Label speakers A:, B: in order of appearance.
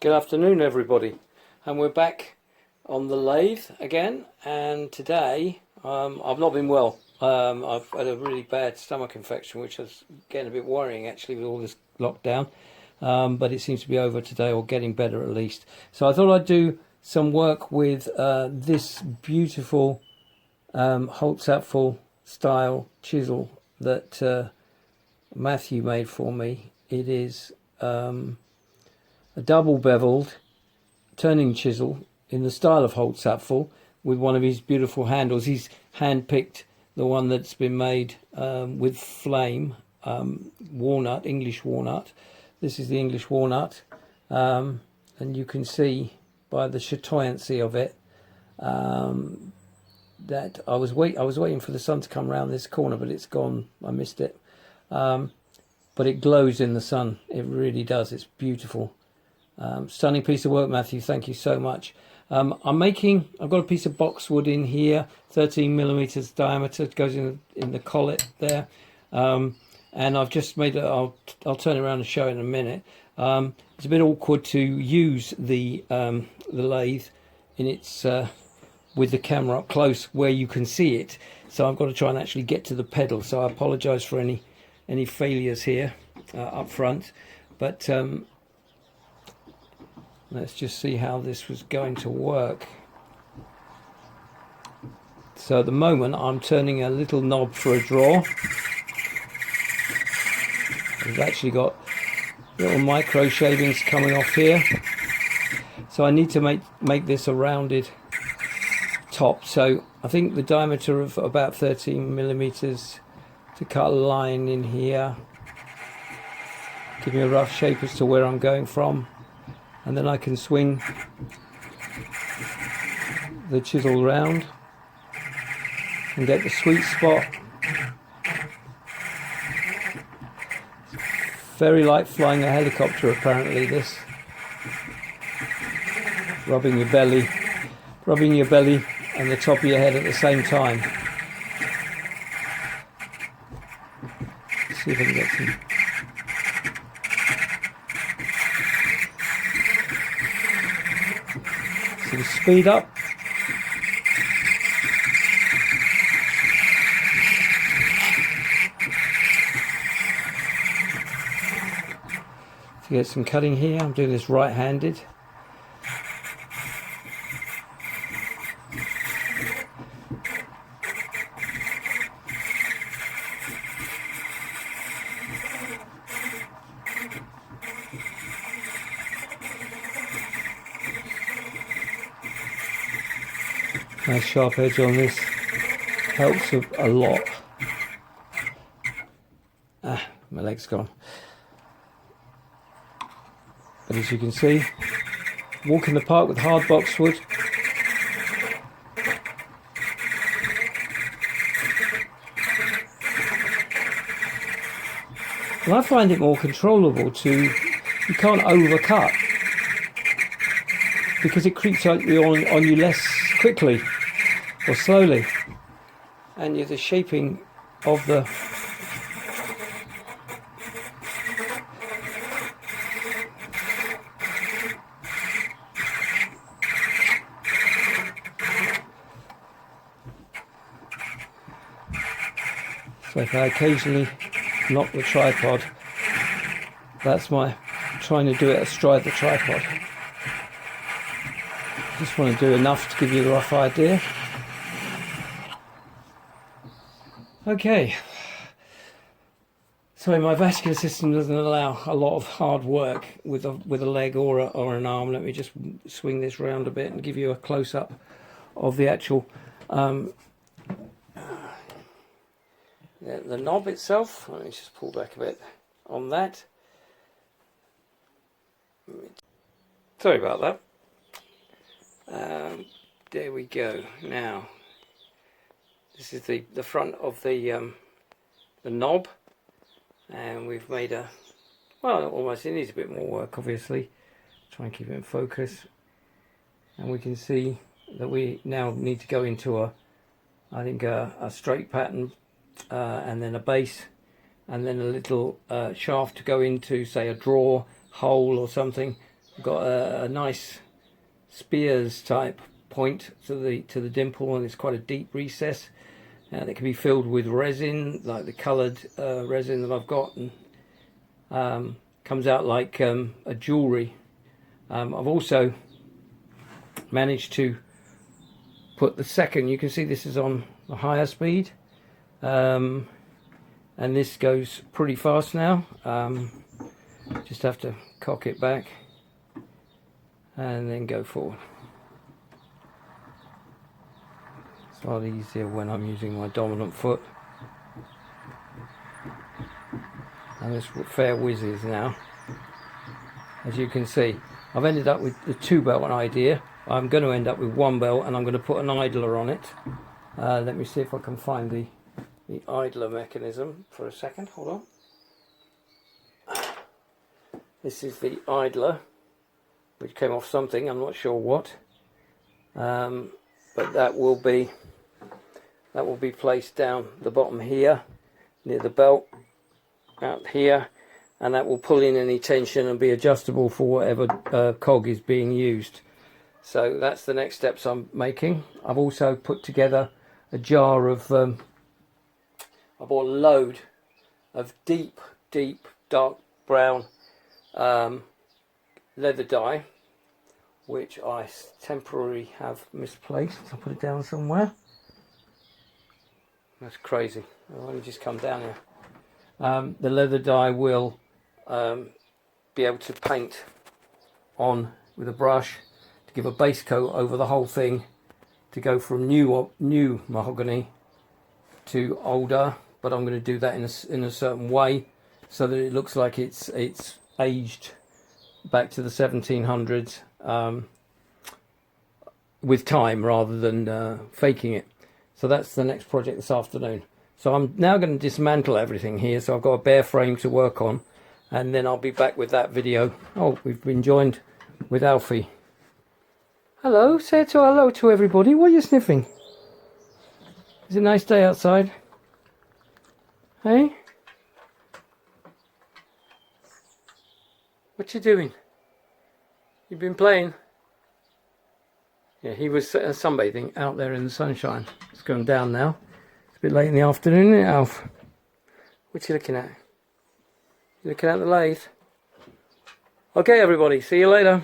A: Good afternoon, everybody, and we're back on the lathe again. And today, I've not been well. I've had a really bad stomach infection, which is getting a bit worrying actually with all this lockdown. But it seems to be over today, or getting better at least. So I thought I'd do some work with this beautiful Holtzapffel style chisel that Matthew made for me. It is a double beveled turning chisel in the style of Holtzapffel with one of his beautiful handles. He's hand-picked the one that's been made with flame, walnut, English walnut. This is the English walnut, and you can see by the chatoyancy of it that I was waiting for the sun to come round this corner, but it's gone. I missed it. But it glows in the sun. It really does. It's beautiful. Stunning piece of work, Matthew. Thank you so much. I've got a piece of boxwood in here, 13mm diameter. It goes in the collet there. And I've just made it. I'll turn it around and show it in a minute. It's a bit awkward to use the lathe in its with the camera up close where you can see it. So I've got to try and actually get to the pedal. So I apologise for any failures here up front. But let's just see how this was going to work. So at the moment I'm turning a little knob for a draw. I've actually got little micro shavings coming off here. So I need to make this a rounded top. So I think the diameter of about 13mm to cut a line in here. Give me a rough shape as to where I'm going from. And then I can swing the chisel round and get the sweet spot. Very like flying a helicopter, apparently, this. Rubbing your belly and the top of your head at the same time. Let's see if I can get some. So the speed up. To get some cutting here, I'm doing this right-handed. Nice sharp edge on this, helps a lot. My leg's gone. But as you can see, walk in the park with hard boxwood. And I find it more controllable you can't overcut because it creeps on you less quickly or slowly, and the shaping of the so if I occasionally knock the tripod, that's my trying to do it astride the tripod. Just want to do enough to give you a rough idea. Okay, so my vascular system doesn't allow a lot of hard work with a leg or an arm. Let me just swing this round a bit and give you a close-up of the actual the knob itself. Let me just pull back a bit on that. Sorry about that. There we go. Now this is the front of the knob, and we've made almost, it needs a bit more work obviously. Try and keep it in focus, and we can see that we now need to go into a straight pattern, and then a base, and then a little shaft to go into, say, a drawer hole or something. got a nice spears type point to the dimple, and it's quite a deep recess, and it can be filled with resin, like the coloured resin that I've got, and comes out like a jewellery. I've also managed to put the second, you can see this is on a higher speed, and this goes pretty fast now. Just have to cock it back and then go forward. It's a lot easier when I'm using my dominant foot. And this fair whizzes now. As you can see, I've ended up with the 2-belt idea. I'm going to end up with 1 belt, and I'm going to put an idler on it. Let me see if I can find the idler mechanism for a second. Hold on. This is the idler, which came off something, I'm not sure what, but that will be placed down the bottom here near the belt, out here, and that will pull in any tension and be adjustable for whatever cog is being used. So that's the next steps I'm making. I've also put together a jar of I bought a load of deep dark brown leather dye, which I temporarily have misplaced. I'll put it down somewhere. That's crazy. I'll only just come down here. The leather dye will be able to paint on with a brush to give a base coat over the whole thing, to go from new mahogany to older, but I'm going to do that in a certain way so that it looks like it's aged back to the 1700s with time rather than faking it. So that's the next project this afternoon. So I'm now going to dismantle everything here, so I've got a bare frame to work on, and then I'll be back with that video. Oh, we've been joined with Alfie. Hello, say hello to everybody. What are you sniffing? Is it a nice day outside? Hey? What you doing? You've been playing? Yeah, he was sunbathing out there in the sunshine. It's going down now. It's a bit late in the afternoon, isn't it, Alf? What you looking at? You looking at the lathe? Okay, everybody. See you later.